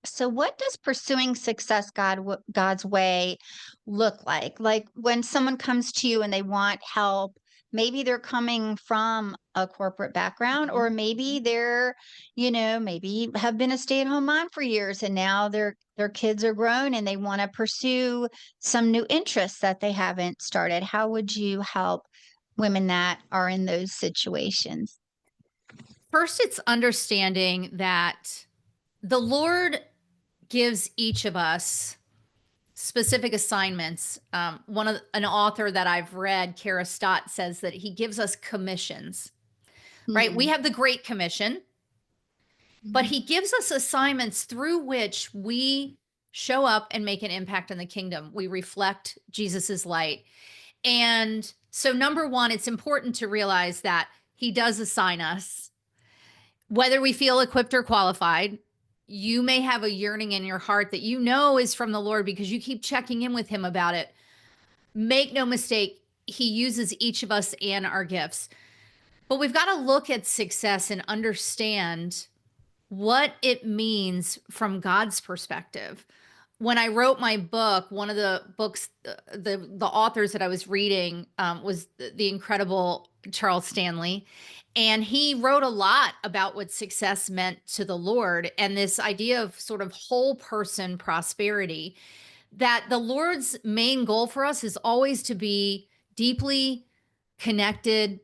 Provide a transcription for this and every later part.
So what does pursuing success God's way look like? Like when someone comes to you and they want help, maybe they're coming from a corporate background Mhm. or maybe they're, maybe have been a stay-at-home mom for years and now their kids are grown and they want to pursue some new interests that they haven't started. How would you help women that are in those situations? First, it's understanding that the Lord gives each of us specific assignments. An author that I've read, Kara Stott, says that he gives us commissions, right? We Hmm. have the Great Commission, but he gives us assignments through which we show up and make an impact in the kingdom. We reflect Jesus's light. And so, number one, it's important to realize that he does assign us, whether we feel equipped or qualified. You may have a yearning in your heart that you know is from the Lord because you keep checking in with him about it. Make no mistake, he uses each of us and our gifts. But we've got to look at success and understand what it means from God's perspective. When I wrote my book, one of the books, the authors that I was reading was the incredible Charles Stanley, and he wrote a lot about what success meant to the Lord and this idea of sort of whole person prosperity. That the Lord's main goal for us is always to be deeply connected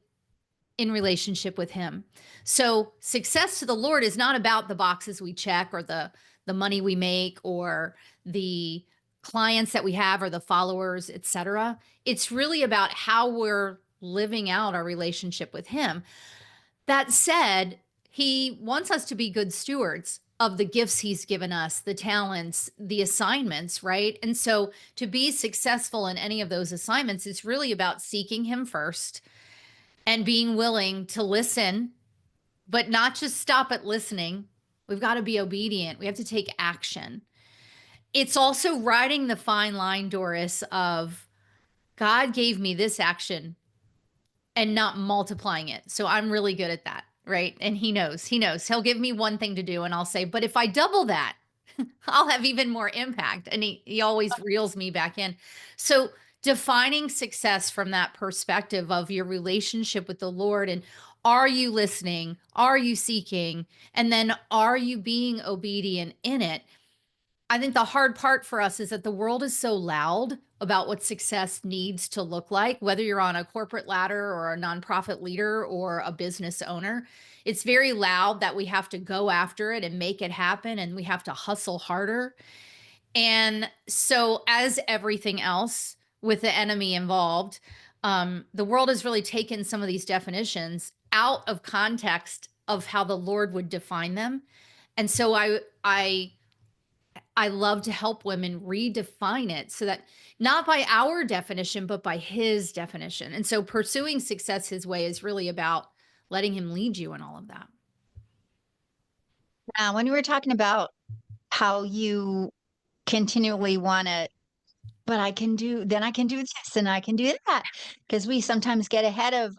in relationship with him. So success to the Lord is not about the boxes we check or the money we make or the clients that we have or the followers, etc. It's really about how we're living out our relationship with him. That said, he wants us to be good stewards of the gifts he's given us, the talents, the assignments, right? And so to be successful in any of those assignments, it's really about seeking him first and being willing to listen, but not just stop at listening. We've got to be obedient. We have to take action. It's also riding the fine line, Doris, of God gave me this action and not multiplying it. So I'm really good at that, right? And he knows. He'll give me one thing to do and I'll say, but if I double that, I'll have even more impact. And he always reels me back in. So defining success from that perspective of your relationship with the Lord and are you listening? Are you seeking? And then are you being obedient in it? I think the hard part for us is that the world is so loud about what success needs to look like, whether you're on a corporate ladder or a nonprofit leader or a business owner. It's very loud that we have to go after it and make it happen and we have to hustle harder. And so, as everything else with the enemy involved, the world has really taken some of these definitions out of context of how the Lord would define them. And so I love to help women redefine it so that not by our definition, but by his definition. And so pursuing success his way is really about letting him lead you in all of that. Now, when you were talking about how you continually want to, but I can do this and I can do that. Because we sometimes get ahead of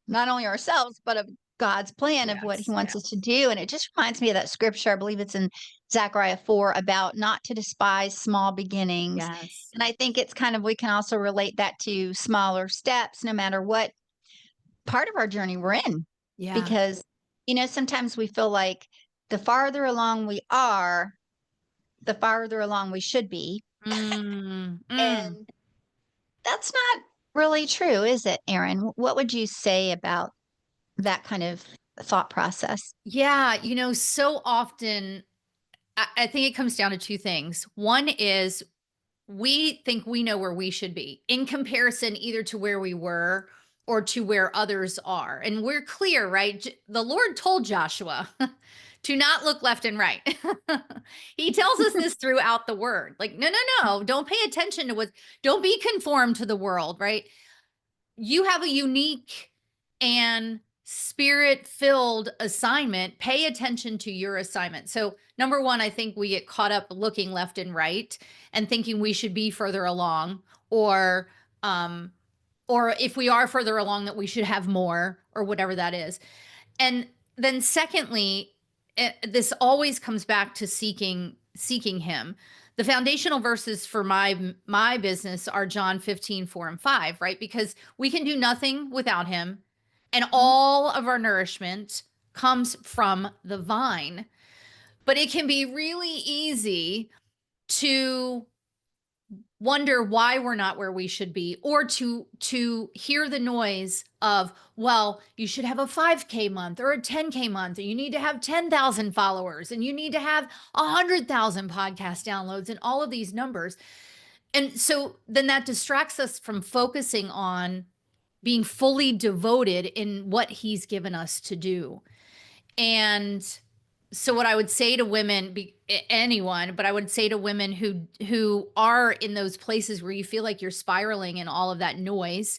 not only ourselves, but of God's plan of what he Yes. wants us to do. And it just reminds me of that scripture. I believe it's in Zechariah 4 about not to despise small beginnings. Yes. And I think it's kind of, we can also relate that to smaller steps, no matter what part of our journey we're in. Yeah. Because, sometimes we feel like the farther along we are, the farther along we should be. Mm, mm. And that's not really true, is it, Erin? What would you say about that kind of thought process? Yeah. So often I think it comes down to two things. One is we think we know where we should be in comparison either to where we were or to where others are. And we're clear, right? The Lord told Joshua to not look left and right. He tells us this throughout the word. Like, no, no, no, don't pay attention to what, don't be conformed to the world, right? You have a unique and spirit filled assignment. Pay attention to your assignment. So, number one, I think we get caught up looking left and right and thinking we should be further along, or, um, or if we are further along, that we should have more, or whatever that is. And then, secondly, this always comes back to seeking him. The foundational verses for my business are John 15:4 and 5, right? Because we can do nothing without him, and Mhm. all of our nourishment comes from the vine. But it can be really easy to wonder why we're not where we should be, or to hear the noise of, well, you should have a 5K month or a 10K month, or you need to have 10,000 followers, and you need to have 100,000 podcast downloads, and all of these numbers. And so then that distracts us from focusing on being fully devoted in what he's given us to do. And so what I would say to women, anyone, but I would say to women who are in those places where you feel like you're spiraling in all of that noise,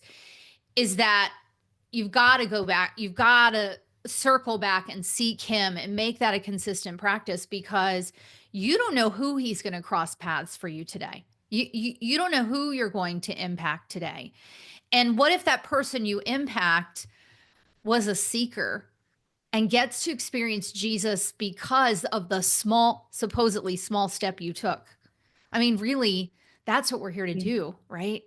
is that you've got to go back. You've got to circle back and seek him and make that a consistent practice, because you don't know who he's going to cross paths for you today. You don't know who you're going to impact today. And what if that person you impact was a seeker and gets to experience Jesus because of the supposedly small step you took? I mean, really, that's what we're here to Yeah. do, right?